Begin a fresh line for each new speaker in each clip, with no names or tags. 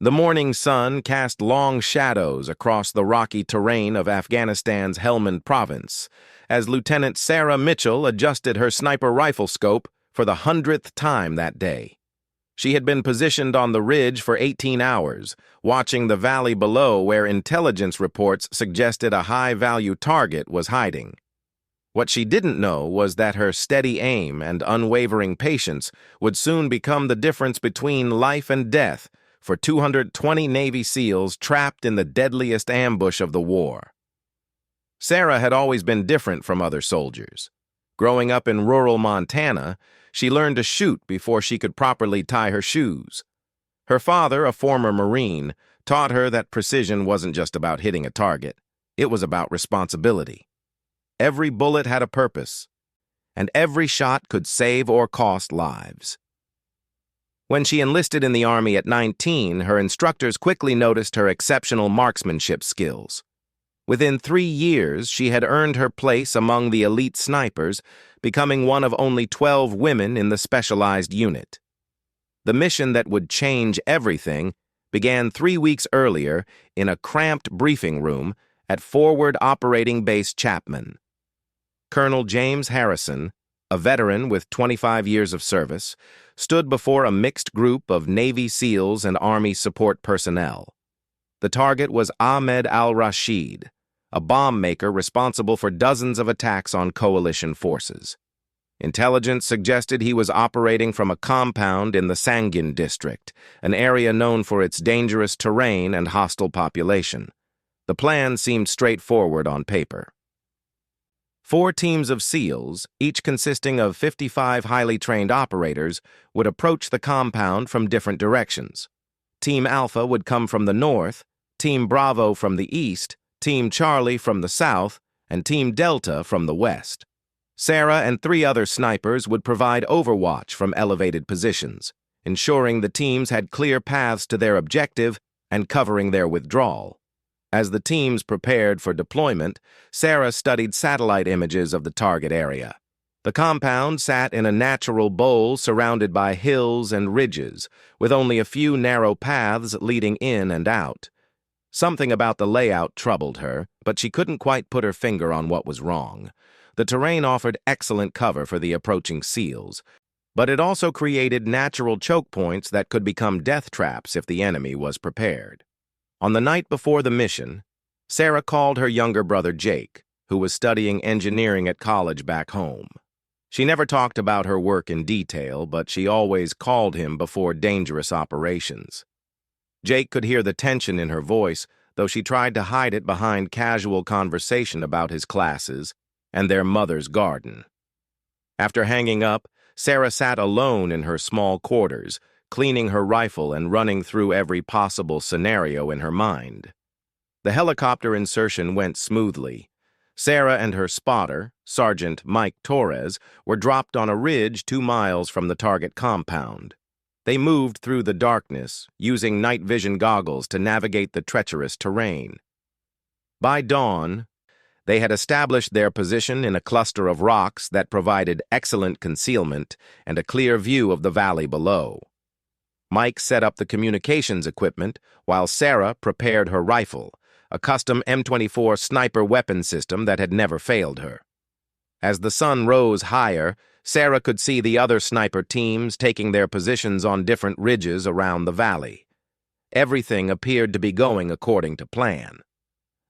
The morning sun cast long shadows across the rocky terrain of Afghanistan's Helmand province as Lieutenant Sarah Mitchell adjusted her sniper rifle scope for the 100th time that day. She had been positioned on the ridge for 18 hours, watching the valley below where intelligence reports suggested a high-value target was hiding. What she didn't know was that her steady aim and unwavering patience would soon become the difference between life and death for 220 Navy SEALs trapped in the deadliest ambush of the war. Sarah had always been different from other soldiers. Growing up in rural Montana, she learned to shoot before she could properly tie her shoes. Her father, a former Marine, taught her that precision wasn't just about hitting a target. It was about responsibility. Every bullet had a purpose, and every shot could save or cost lives. When she enlisted in the Army at 19, her instructors quickly noticed her exceptional marksmanship skills. Within 3 years, she had earned her place among the elite snipers, becoming one of only 12 women in the specialized unit. The mission that would change everything began 3 weeks earlier in a cramped briefing room at Forward Operating Base Chapman. Colonel James Harrison, a veteran with 25 years of service, stood before a mixed group of Navy SEALs and Army support personnel. The target was Ahmed al-Rashid, a bomb maker responsible for dozens of attacks on coalition forces. Intelligence suggested he was operating from a compound in the Sangin district, an area known for its dangerous terrain and hostile population. The plan seemed straightforward on paper. 4 teams of SEALs, each consisting of 55 highly trained operators, would approach the compound from different directions. Team Alpha would come from the north, Team Bravo from the east, Team Charlie from the south, and Team Delta from the west. Sarah and 3 other snipers would provide overwatch from elevated positions, ensuring the teams had clear paths to their objective and covering their withdrawal. As the teams prepared for deployment, Sarah studied satellite images of the target area. The compound sat in a natural bowl surrounded by hills and ridges, with only a few narrow paths leading in and out. Something about the layout troubled her, but she couldn't quite put her finger on what was wrong. The terrain offered excellent cover for the approaching SEALs, but it also created natural choke points that could become death traps if the enemy was prepared. On the night before the mission, Sarah called her younger brother Jake, who was studying engineering at college back home. She never talked about her work in detail, but she always called him before dangerous operations. Jake could hear the tension in her voice, though she tried to hide it behind casual conversation about his classes and their mother's garden. After hanging up, Sarah sat alone in her small quarters, cleaning her rifle and running through every possible scenario in her mind. The helicopter insertion went smoothly. Sarah and her spotter, Sergeant Mike Torres, were dropped on a ridge 2 miles from the target compound. They moved through the darkness, using night vision goggles to navigate the treacherous terrain. By dawn, they had established their position in a cluster of rocks that provided excellent concealment and a clear view of the valley below. Mike set up the communications equipment while Sarah prepared her rifle, a custom M24 sniper weapon system that had never failed her. As the sun rose higher, Sarah could see the other sniper teams taking their positions on different ridges around the valley. Everything appeared to be going according to plan.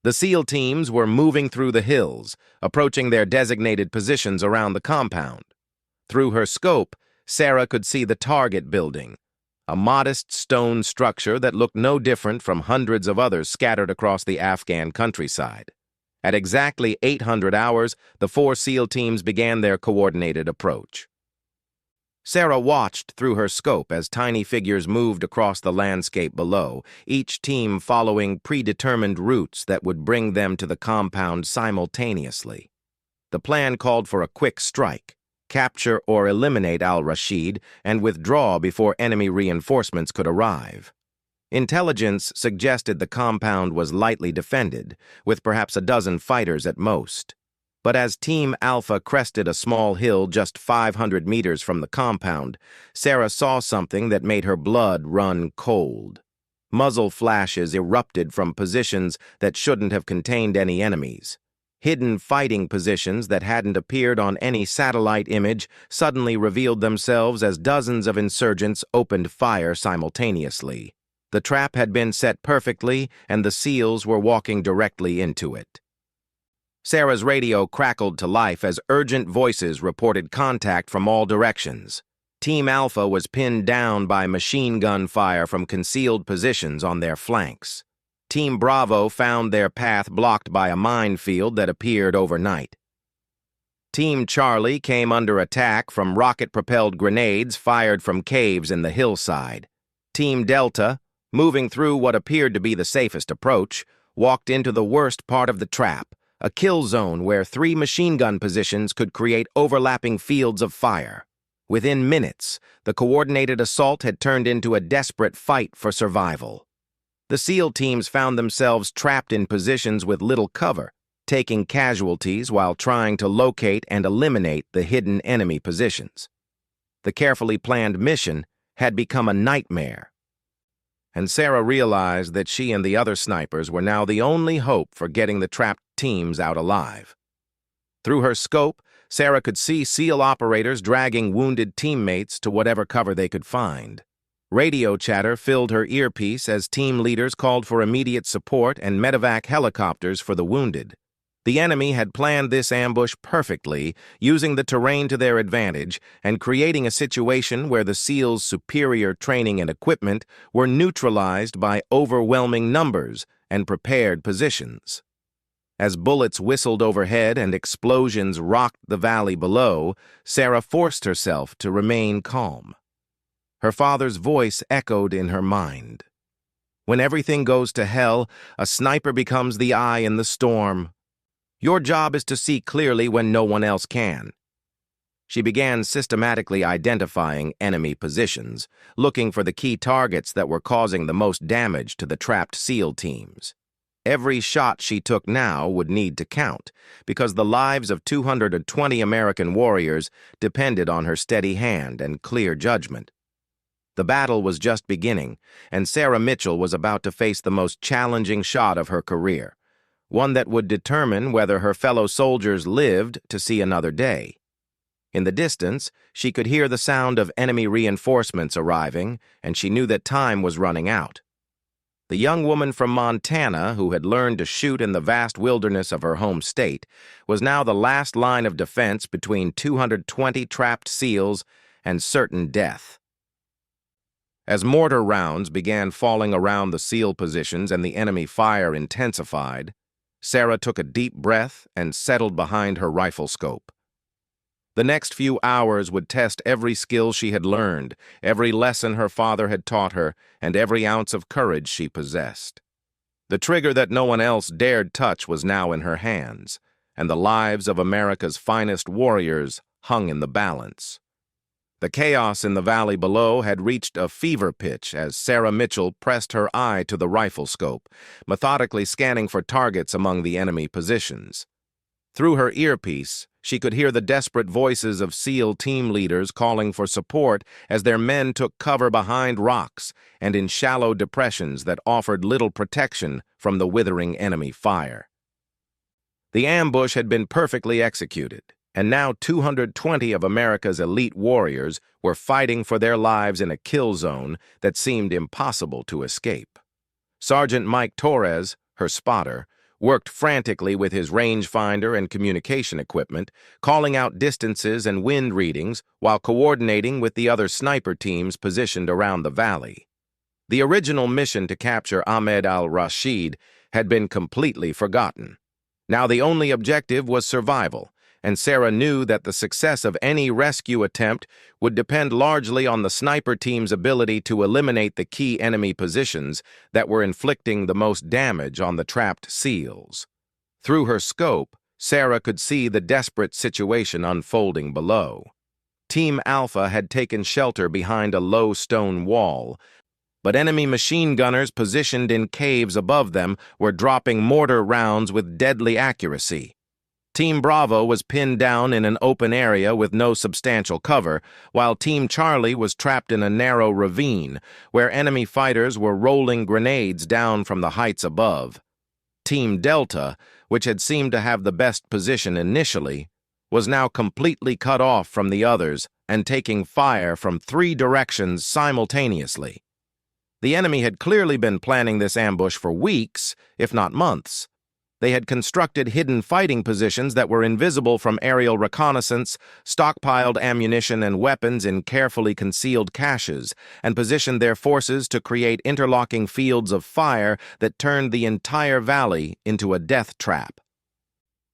The SEAL teams were moving through the hills, approaching their designated positions around the compound. Through her scope, Sarah could see the target building, a modest stone structure that looked no different from hundreds of others scattered across the Afghan countryside. At exactly 800 hours, the 4 SEAL teams began their coordinated approach. Sarah watched through her scope as tiny figures moved across the landscape below, each team following predetermined routes that would bring them to the compound simultaneously. The plan called for a quick strike, capture or eliminate al-Rashid, and withdraw before enemy reinforcements could arrive. Intelligence suggested the compound was lightly defended, with perhaps a dozen fighters at most. But as Team Alpha crested a small hill just 500 meters from the compound, Sarah saw something that made her blood run cold. Muzzle flashes erupted from positions that shouldn't have contained any enemies. Hidden fighting positions that hadn't appeared on any satellite image suddenly revealed themselves as dozens of insurgents opened fire simultaneously. The trap had been set perfectly, and the SEALs were walking directly into it. Sarah's radio crackled to life as urgent voices reported contact from all directions. Team Alpha was pinned down by machine gun fire from concealed positions on their flanks. Team Bravo found their path blocked by a minefield that appeared overnight. Team Charlie came under attack from rocket-propelled grenades fired from caves in the hillside. Team Delta, moving through what appeared to be the safest approach, walked into the worst part of the trap, a kill zone where 3 machine gun positions could create overlapping fields of fire. Within minutes, the coordinated assault had turned into a desperate fight for survival. The SEAL teams found themselves trapped in positions with little cover, taking casualties while trying to locate and eliminate the hidden enemy positions. The carefully planned mission had become a nightmare, and Sarah realized that she and the other snipers were now the only hope for getting the trapped teams out alive. Through her scope, Sarah could see SEAL operators dragging wounded teammates to whatever cover they could find. Radio chatter filled her earpiece as team leaders called for immediate support and medevac helicopters for the wounded. The enemy had planned this ambush perfectly, using the terrain to their advantage and creating a situation where the SEALs' superior training and equipment were neutralized by overwhelming numbers and prepared positions. As bullets whistled overhead and explosions rocked the valley below, Sarah forced herself to remain calm. Her father's voice echoed in her mind. When everything goes to hell, a sniper becomes the eye in the storm. Your job is to see clearly when no one else can. She began systematically identifying enemy positions, looking for the key targets that were causing the most damage to the trapped SEAL teams. Every shot she took now would need to count, because the lives of 220 American warriors depended on her steady hand and clear judgment. The battle was just beginning, and Sarah Mitchell was about to face the most challenging shot of her career, one that would determine whether her fellow soldiers lived to see another day. In the distance, she could hear the sound of enemy reinforcements arriving, and she knew that time was running out. The young woman from Montana, who had learned to shoot in the vast wilderness of her home state, was now the last line of defense between 220 trapped SEALs and certain death. As mortar rounds began falling around the SEAL positions and the enemy fire intensified, Sarah took a deep breath and settled behind her rifle scope. The next few hours would test every skill she had learned, every lesson her father had taught her, and every ounce of courage she possessed. The trigger that no one else dared touch was now in her hands, and the lives of America's finest warriors hung in the balance. The chaos in the valley below had reached a fever pitch as Sarah Mitchell pressed her eye to the rifle scope, methodically scanning for targets among the enemy positions. Through her earpiece, she could hear the desperate voices of SEAL team leaders calling for support as their men took cover behind rocks and in shallow depressions that offered little protection from the withering enemy fire. The ambush had been perfectly executed, and now 220 of America's elite warriors were fighting for their lives in a kill zone that seemed impossible to escape. Sergeant Mike Torres, her spotter, worked frantically with his rangefinder and communication equipment, calling out distances and wind readings while coordinating with the other sniper teams positioned around the valley. The original mission to capture Ahmed al-Rashid had been completely forgotten. Now the only objective was survival, and Sarah knew that the success of any rescue attempt would depend largely on the sniper team's ability to eliminate the key enemy positions that were inflicting the most damage on the trapped SEALs. Through her scope, Sarah could see the desperate situation unfolding below. Team Alpha had taken shelter behind a low stone wall, but enemy machine gunners positioned in caves above them were dropping mortar rounds with deadly accuracy. Team Bravo was pinned down in an open area with no substantial cover, while Team Charlie was trapped in a narrow ravine where enemy fighters were rolling grenades down from the heights above. Team Delta, which had seemed to have the best position initially, was now completely cut off from the others and taking fire from 3 directions simultaneously. The enemy had clearly been planning this ambush for weeks, if not months. They had constructed hidden fighting positions that were invisible from aerial reconnaissance, stockpiled ammunition and weapons in carefully concealed caches, and positioned their forces to create interlocking fields of fire that turned the entire valley into a death trap.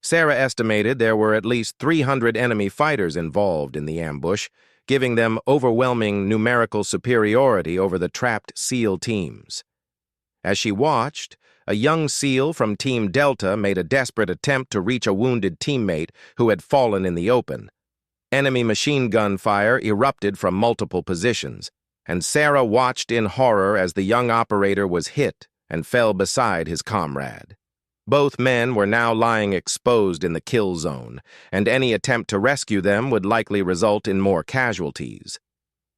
Sarah estimated there were at least 300 enemy fighters involved in the ambush, giving them overwhelming numerical superiority over the trapped SEAL teams. As she watched, a young SEAL from Team Delta made a desperate attempt to reach a wounded teammate who had fallen in the open. Enemy machine gun fire erupted from multiple positions, and Sarah watched in horror as the young operator was hit and fell beside his comrade. Both men were now lying exposed in the kill zone, and any attempt to rescue them would likely result in more casualties.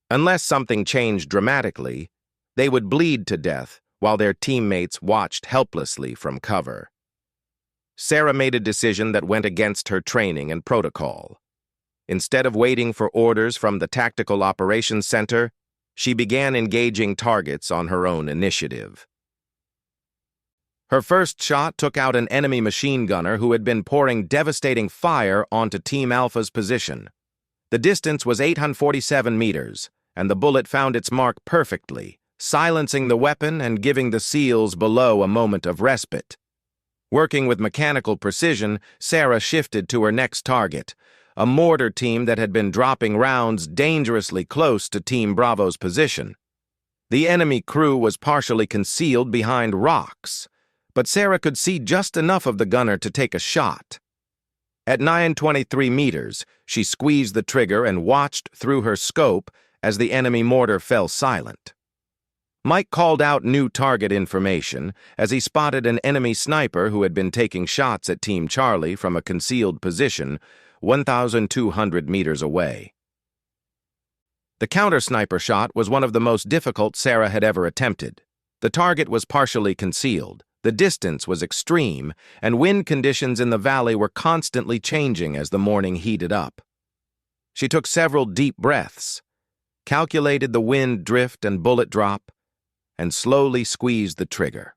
Unless something changed dramatically, they would bleed to death while their teammates watched helplessly from cover. Sarah made a decision that went against her training and protocol. Instead of waiting for orders from the Tactical Operations Center, she began engaging targets on her own initiative. Her first shot took out an enemy machine gunner who had been pouring devastating fire onto Team Alpha's position. The distance was 847 meters, and the bullet found its mark perfectly, silencing the weapon and giving the SEALs below a moment of respite. Working with mechanical precision, Sarah shifted to her next target, a mortar team that had been dropping rounds dangerously close to Team Bravo's position. The enemy crew was partially concealed behind rocks, but Sarah could see just enough of the gunner to take a shot. At 923 meters, she squeezed the trigger and watched through her scope as the enemy mortar fell silent. Mike called out new target information as he spotted an enemy sniper who had been taking shots at Team Charlie from a concealed position 1,200 meters away. The counter-sniper shot was one of the most difficult Sarah had ever attempted. The target was partially concealed, the distance was extreme, and wind conditions in the valley were constantly changing as the morning heated up. She took several deep breaths, calculated the wind drift and bullet drop, and slowly squeezed the trigger.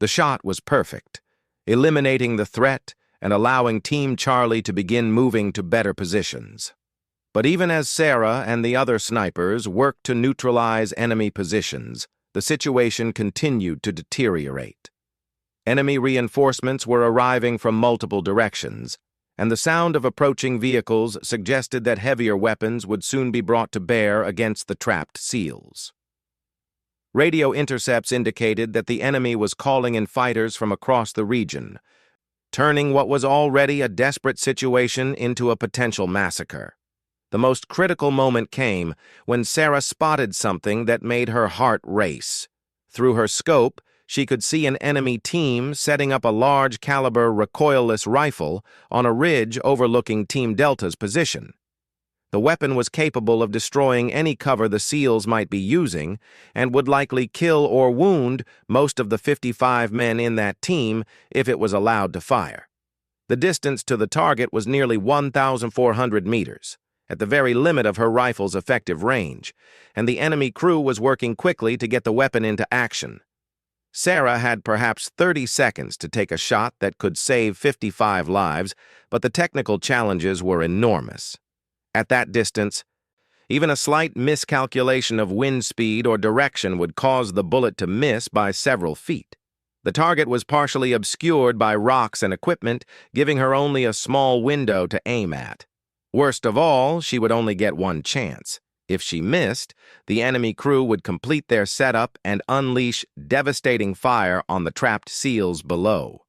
The shot was perfect, eliminating the threat and allowing Team Charlie to begin moving to better positions. But even as Sarah and the other snipers worked to neutralize enemy positions, the situation continued to deteriorate. Enemy reinforcements were arriving from multiple directions, and the sound of approaching vehicles suggested that heavier weapons would soon be brought to bear against the trapped SEALs. Radio intercepts indicated that the enemy was calling in fighters from across the region, turning what was already a desperate situation into a potential massacre. The most critical moment came when Sarah spotted something that made her heart race. Through her scope, she could see an enemy team setting up a large-caliber recoilless rifle on a ridge overlooking Team Delta's position. The weapon was capable of destroying any cover the SEALs might be using and would likely kill or wound most of the 55 men in that team if it was allowed to fire. The distance to the target was nearly 1,400 meters, at the very limit of her rifle's effective range, and the enemy crew was working quickly to get the weapon into action. Sarah had perhaps 30 seconds to take a shot that could save 55 lives, but the technical challenges were enormous. At that distance, even a slight miscalculation of wind speed or direction would cause the bullet to miss by several feet. The target was partially obscured by rocks and equipment, giving her only a small window to aim at. Worst of all, she would only get one chance. If she missed, the enemy crew would complete their setup and unleash devastating fire on the trapped SEALs below.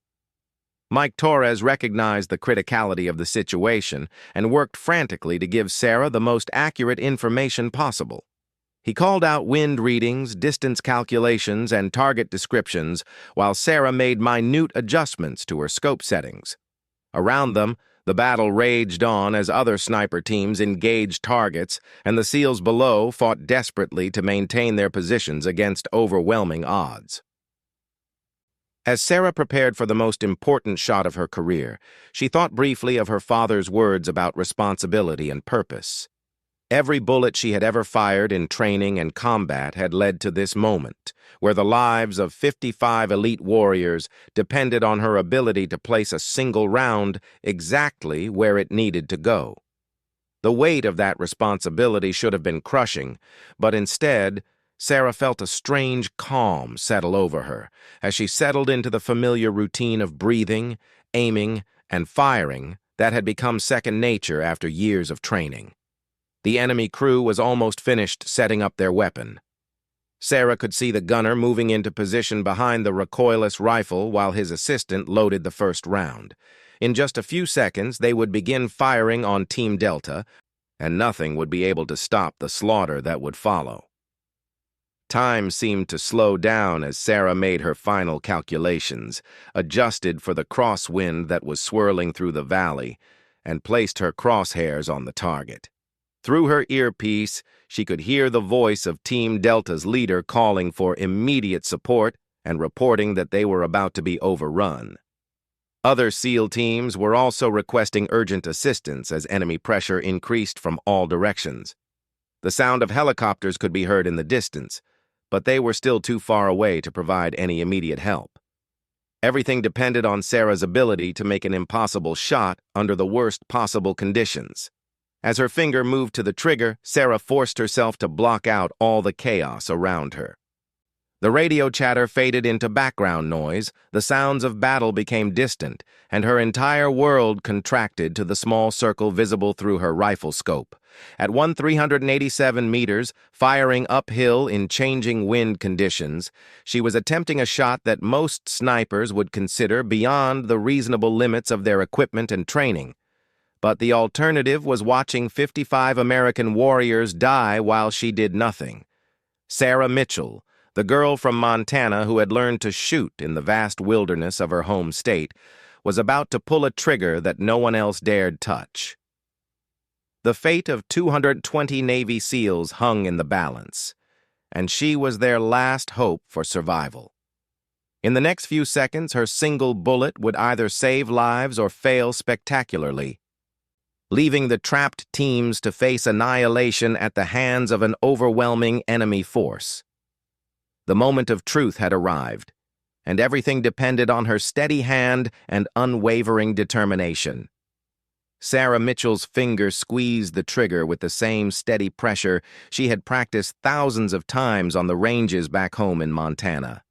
Mike Torres recognized the criticality of the situation and worked frantically to give Sarah the most accurate information possible. He called out wind readings, distance calculations, and target descriptions, while Sarah made minute adjustments to her scope settings. Around them, the battle raged on as other sniper teams engaged targets, and the SEALs below fought desperately to maintain their positions against overwhelming odds. As Sarah prepared for the most important shot of her career, she thought briefly of her father's words about responsibility and purpose. Every bullet she had ever fired in training and combat had led to this moment, where the lives of 55 elite warriors depended on her ability to place a single round exactly where it needed to go. The weight of that responsibility should have been crushing, but instead, Sarah felt a strange calm settle over her as she settled into the familiar routine of breathing, aiming, and firing that had become second nature after years of training. The enemy crew was almost finished setting up their weapon. Sarah could see the gunner moving into position behind the recoilless rifle while his assistant loaded the first round. In just a few seconds, they would begin firing on Team Delta, and nothing would be able to stop the slaughter that would follow. Time seemed to slow down as Sarah made her final calculations, adjusted for the crosswind that was swirling through the valley, and placed her crosshairs on the target. Through her earpiece, she could hear the voice of Team Delta's leader calling for immediate support and reporting that they were about to be overrun. Other SEAL teams were also requesting urgent assistance as enemy pressure increased from all directions. The sound of helicopters could be heard in the distance, but they were still too far away to provide any immediate help. Everything depended on Sarah's ability to make an impossible shot under the worst possible conditions. As her finger moved to the trigger, Sarah forced herself to block out all the chaos around her. The radio chatter faded into background noise, the sounds of battle became distant, and her entire world contracted to the small circle visible through her rifle scope. At 387 meters, firing uphill in changing wind conditions, she was attempting a shot that most snipers would consider beyond the reasonable limits of their equipment and training. But the alternative was watching 55 American warriors die while she did nothing. Sarah Mitchell, the girl from Montana who had learned to shoot in the vast wilderness of her home state, was about to pull a trigger that no one else dared touch. The fate of 220 Navy SEALs hung in the balance, and she was their last hope for survival. In the next few seconds, her single bullet would either save lives or fail spectacularly, leaving the trapped teams to face annihilation at the hands of an overwhelming enemy force. The moment of truth had arrived, and everything depended on her steady hand and unwavering determination. Sarah Mitchell's fingers squeezed the trigger with the same steady pressure she had practiced thousands of times on the ranges back home in Montana.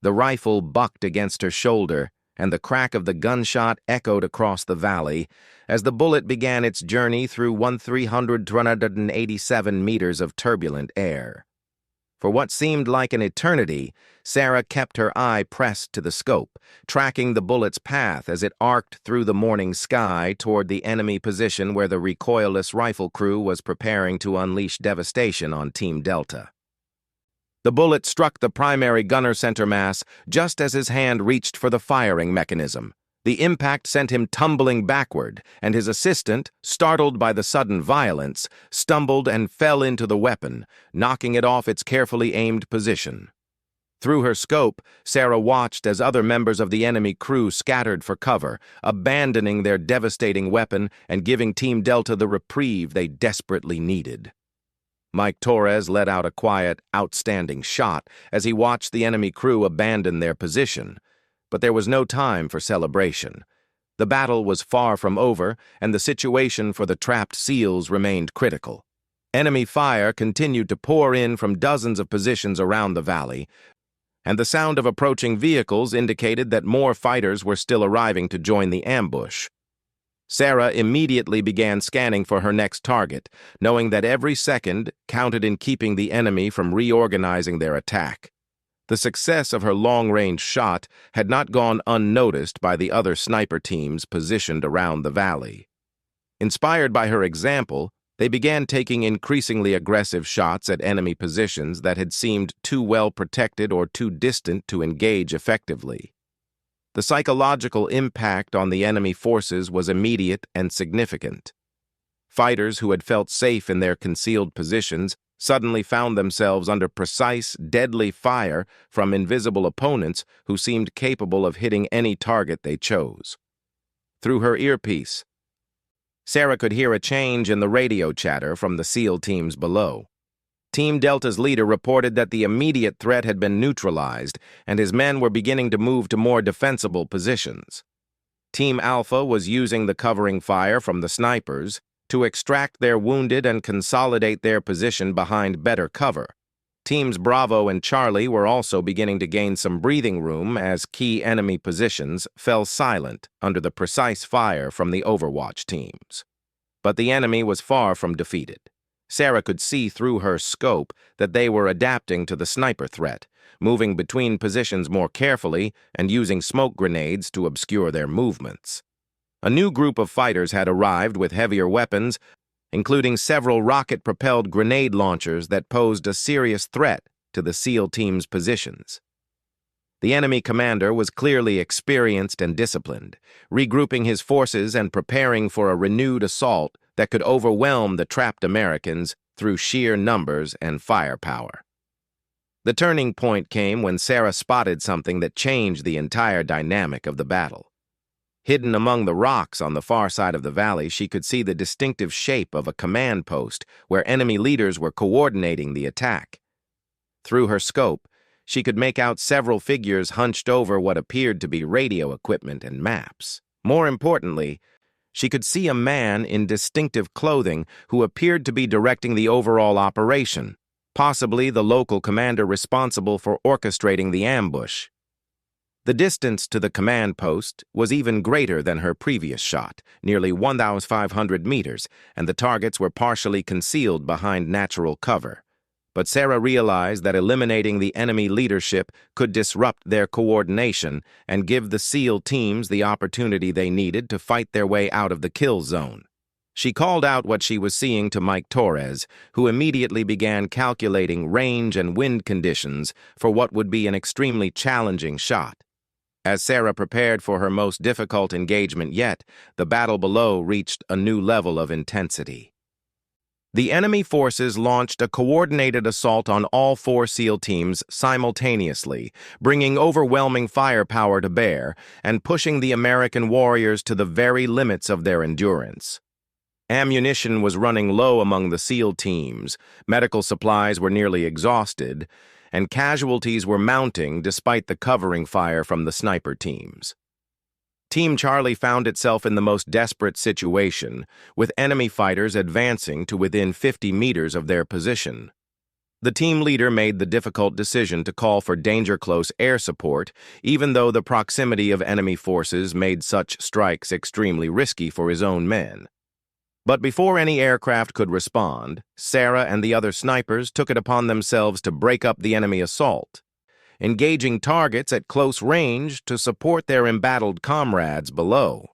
The rifle bucked against her shoulder, and the crack of the gunshot echoed across the valley as the bullet began its journey through 387 meters of turbulent air. For what seemed like an eternity, Sarah kept her eye pressed to the scope, tracking the bullet's path as it arced through the morning sky toward the enemy position where the recoilless rifle crew was preparing to unleash devastation on Team Delta. The bullet struck the primary gunner center mass just as his hand reached for the firing mechanism. The impact sent him tumbling backward, and his assistant, startled by the sudden violence, stumbled and fell into the weapon, knocking it off its carefully aimed position. Through her scope, Sarah watched as other members of the enemy crew scattered for cover, abandoning their devastating weapon and giving Team Delta the reprieve they desperately needed. Mike Torres let out a quiet, outstanding shot as he watched the enemy crew abandon their position. But there was no time for celebration. The battle was far from over, and the situation for the trapped SEALs remained critical. Enemy fire continued to pour in from dozens of positions around the valley, and the sound of approaching vehicles indicated that more fighters were still arriving to join the ambush. Sarah immediately began scanning for her next target, knowing that every second counted in keeping the enemy from reorganizing their attack. The success of her long-range shot had not gone unnoticed by the other sniper teams positioned around the valley. Inspired by her example, they began taking increasingly aggressive shots at enemy positions that had seemed too well protected or too distant to engage effectively. The psychological impact on the enemy forces was immediate and significant. Fighters who had felt safe in their concealed positions suddenly found themselves under precise, deadly fire from invisible opponents who seemed capable of hitting any target they chose. Through her earpiece, Sarah could hear a change in the radio chatter from the SEAL teams below. Team Delta's leader reported that the immediate threat had been neutralized and his men were beginning to move to more defensible positions. Team Alpha was using the covering fire from the snipers to extract their wounded and consolidate their position behind better cover. Teams Bravo and Charlie were also beginning to gain some breathing room as key enemy positions fell silent under the precise fire from the Overwatch teams. But the enemy was far from defeated. Sarah could see through her scope that they were adapting to the sniper threat, moving between positions more carefully and using smoke grenades to obscure their movements. A new group of fighters had arrived with heavier weapons, including several rocket-propelled grenade launchers that posed a serious threat to the SEAL team's positions. The enemy commander was clearly experienced and disciplined, regrouping his forces and preparing for a renewed assault that could overwhelm the trapped Americans through sheer numbers and firepower. The turning point came when Sarah spotted something that changed the entire dynamic of the battle. Hidden among the rocks on the far side of the valley, she could see the distinctive shape of a command post where enemy leaders were coordinating the attack. Through her scope, she could make out several figures hunched over what appeared to be radio equipment and maps. More importantly, she could see a man in distinctive clothing who appeared to be directing the overall operation, possibly the local commander responsible for orchestrating the ambush. The distance to the command post was even greater than her previous shot, nearly 1,500 meters, and the targets were partially concealed behind natural cover. But Sarah realized that eliminating the enemy leadership could disrupt their coordination and give the SEAL teams the opportunity they needed to fight their way out of the kill zone. She called out what she was seeing to Mike Torres, who immediately began calculating range and wind conditions for what would be an extremely challenging shot. As Sarah prepared for her most difficult engagement yet, the battle below reached a new level of intensity. The enemy forces launched a coordinated assault on all 4 SEAL teams simultaneously, bringing overwhelming firepower to bear and pushing the American warriors to the very limits of their endurance. Ammunition was running low among the SEAL teams, medical supplies were nearly exhausted, and casualties were mounting despite the covering fire from the sniper teams. Team Charlie found itself in the most desperate situation, with enemy fighters advancing to within 50 meters of their position. The team leader made the difficult decision to call for danger-close air support, even though the proximity of enemy forces made such strikes extremely risky for his own men. But before any aircraft could respond, Sarah and the other snipers took it upon themselves to break up the enemy assault, engaging targets at close range to support their embattled comrades below.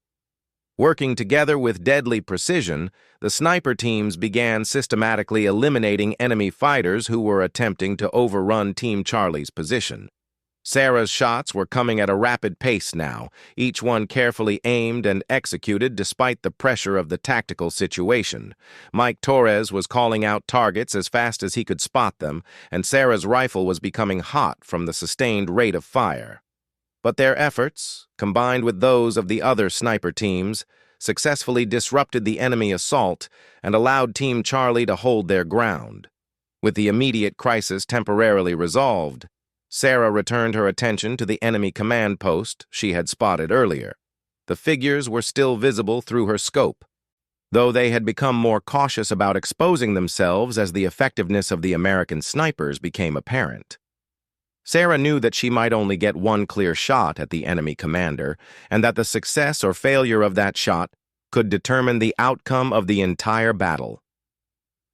Working together with deadly precision, the sniper teams began systematically eliminating enemy fighters who were attempting to overrun Team Charlie's position. Sarah's shots were coming at a rapid pace now, each one carefully aimed and executed despite the pressure of the tactical situation. Mike Torres was calling out targets as fast as he could spot them, and Sarah's rifle was becoming hot from the sustained rate of fire. But their efforts, combined with those of the other sniper teams, successfully disrupted the enemy assault and allowed Team Charlie to hold their ground. With the immediate crisis temporarily resolved, Sarah returned her attention to the enemy command post she had spotted earlier. The figures were still visible through her scope, though they had become more cautious about exposing themselves as the effectiveness of the American snipers became apparent. Sarah knew that she might only get one clear shot at the enemy commander, and that the success or failure of that shot could determine the outcome of the entire battle.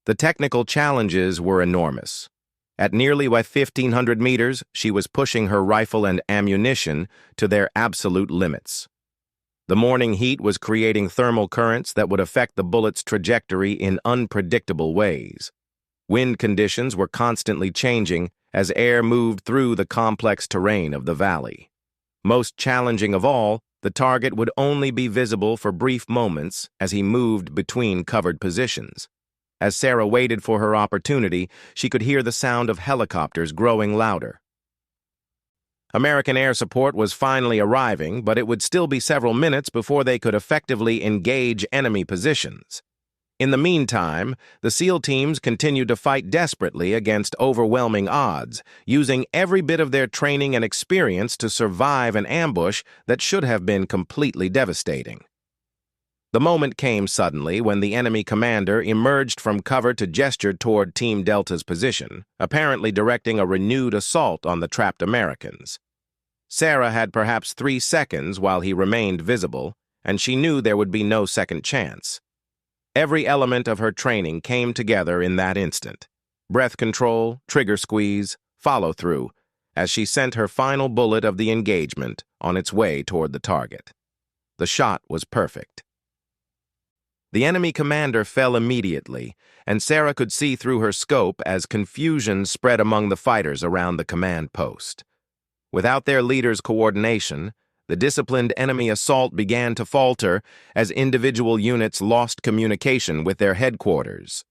The technical challenges were enormous. At nearly 1,500 meters, she was pushing her rifle and ammunition to their absolute limits. The morning heat was creating thermal currents that would affect the bullet's trajectory in unpredictable ways. Wind conditions were constantly changing as air moved through the complex terrain of the valley. Most challenging of all, the target would only be visible for brief moments as he moved between covered positions. As Sarah waited for her opportunity, she could hear the sound of helicopters growing louder. American air support was finally arriving, but it would still be several minutes before they could effectively engage enemy positions. In the meantime, the SEAL teams continued to fight desperately against overwhelming odds, using every bit of their training and experience to survive an ambush that should have been completely devastating. The moment came suddenly when the enemy commander emerged from cover to gesture toward Team Delta's position, apparently directing a renewed assault on the trapped Americans. Sarah had perhaps 3 seconds while he remained visible, and she knew there would be no second chance. Every element of her training came together in that instant. Breath control, trigger squeeze, follow-through, as she sent her final bullet of the engagement on its way toward the target. The shot was perfect. The enemy commander fell immediately, and Sarah could see through her scope as confusion spread among the fighters around the command post. Without their leader's coordination, the disciplined enemy assault began to falter as individual units lost communication with their headquarters.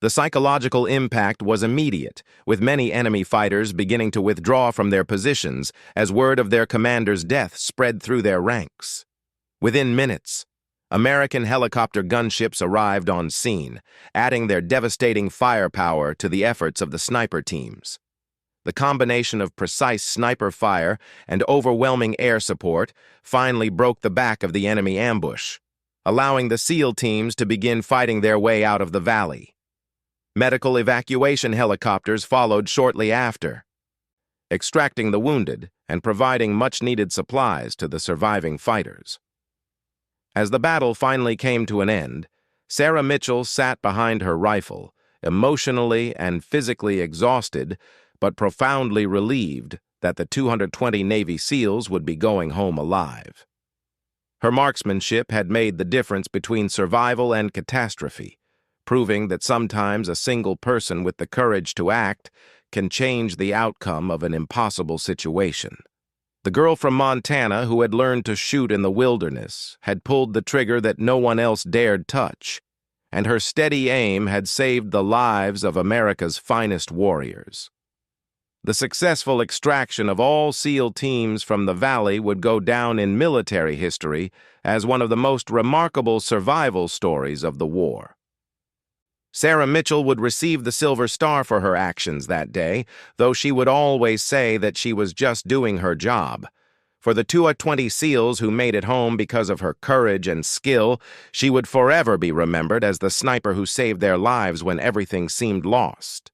The psychological impact was immediate, with many enemy fighters beginning to withdraw from their positions as word of their commander's death spread through their ranks. Within minutes, American helicopter gunships arrived on scene, adding their devastating firepower to the efforts of the sniper teams. The combination of precise sniper fire and overwhelming air support finally broke the back of the enemy ambush, allowing the SEAL teams to begin fighting their way out of the valley. Medical evacuation helicopters followed shortly after, extracting the wounded and providing much-needed supplies to the surviving fighters. As the battle finally came to an end, Sarah Mitchell sat behind her rifle, emotionally and physically exhausted, but profoundly relieved that the 220 Navy SEALs would be going home alive. Her marksmanship had made the difference between survival and catastrophe, proving that sometimes a single person with the courage to act can change the outcome of an impossible situation. The girl from Montana who had learned to shoot in the wilderness had pulled the trigger that no one else dared touch, and her steady aim had saved the lives of America's finest warriors. The successful extraction of all SEAL teams from the valley would go down in military history as one of the most remarkable survival stories of the war. Sarah Mitchell would receive the Silver Star for her actions that day, though she would always say that she was just doing her job. For the 220 SEALs who made it home because of her courage and skill, she would forever be remembered as the sniper who saved their lives when everything seemed lost.